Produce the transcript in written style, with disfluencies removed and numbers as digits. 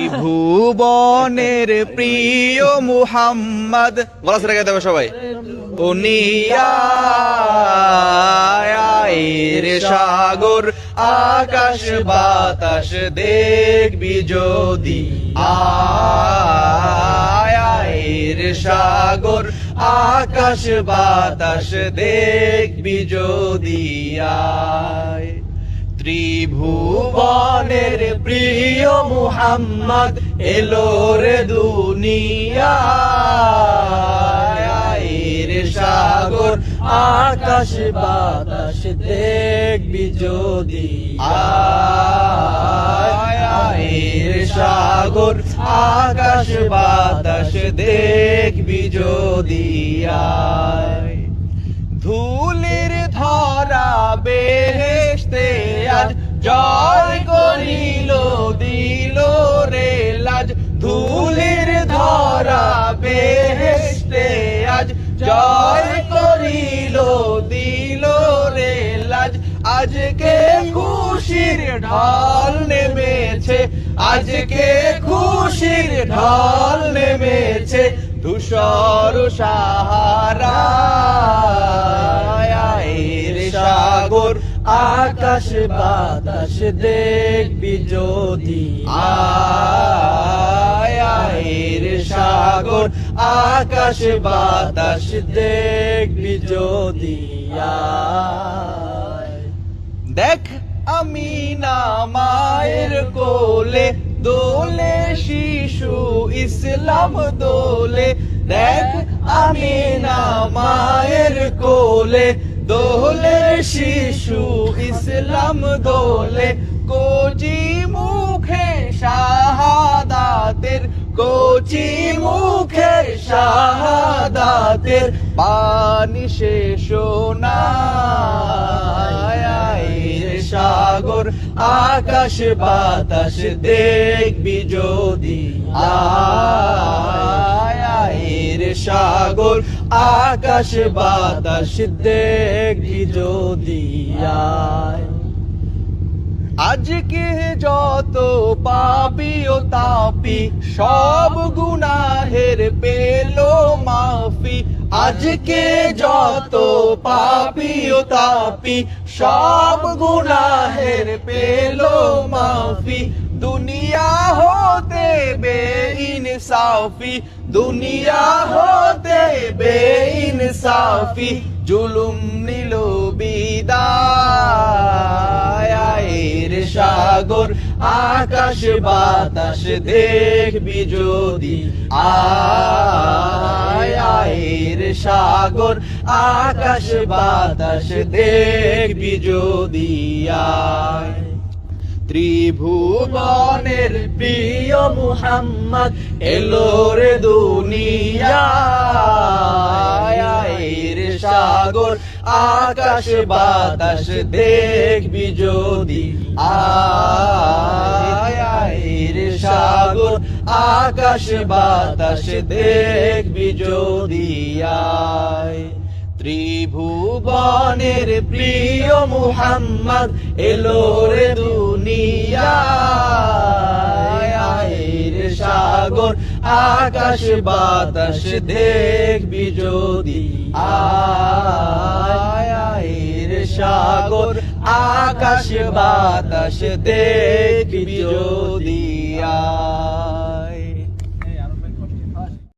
ত্রিভুবনের প্রিয় মুহাম্মদ বলা সেটা গাইতে হবে সবাই। উনি আয়ের সাগর আকাশ বাতাস দেখবি যদি, আয়ের সাগর আকাশ বাতাস দেখবি যদি আয়। ত্রিভুবনের প্রিয় মুহাম্মদ এলো রে দুনিয়ায়, আয়ের সাগর আকাশ বাতাস দেখবি যদি আয়ের সাগর আকাশ বাতাস দেখবি যদি আয়। ধুলির ধরা বেহেশতে আজ জয় করিল দিল রে লাজ, ধুলির ধরা বেহেশতে আজ জয় করিল দিল রে লাজ। আজকে খুশির ঢল নেমেছে, আজকে খুশির ঢল নেমেছে ধূসর সাহারা, আয়ের সাগর আকাশ বাতাস দেখবি যদি আয়ের সাগর আকাশ বাতাস দেখবি যদি আয়। দেখ আমিনা মায়ের কোলে দোলে শিশু ইসলাম দোলে, দেখ আমিনা মায়ের কোলে দোলে শিশু ইসলাম দোলে। কোচি মুখে শাহাদাতের, কোচি মুখে শাহাদাতের পানি শেষ নাই, আয়ের সাগর আকাশ বাতাস দেখবি যদি আয়ের সাগর আকাশ বাতাস দেখবি যদি আয়। আজকে যত পাপী ও তাপী সব গুনাহের পেলো মাফি, আজকে যত পাপী ও তাপী সব গুনাহের পেলো মাফি। দুনিয়া হতে বেইনসাফি, দুনিয়া হতে বেইনসাফি জুলুম নিল বিদায়, আয়ের সাগর আকাশ বাতাস দেখবি যদি আয়ের সাগর আকাশ বাতাস দেখবি যদি আয়। ত্রিভুবনের প্রিয় মুহাম্মদ এলো রে দুনিয়ায়, আয়ের সাগর আকাশ বাতাস দেখবি যদি আয়ের সাগর আকাশ বাতাস দেখবি যদি আয়। ত্রিভুবনের প্রিয় মুহাম্মদ এলো রে দুনিয়ায়, আয়ের সাগর আকাশ বাতাস দেখবি যদি আয়ের সাগর আকাশ বাতাস দেখবি যদি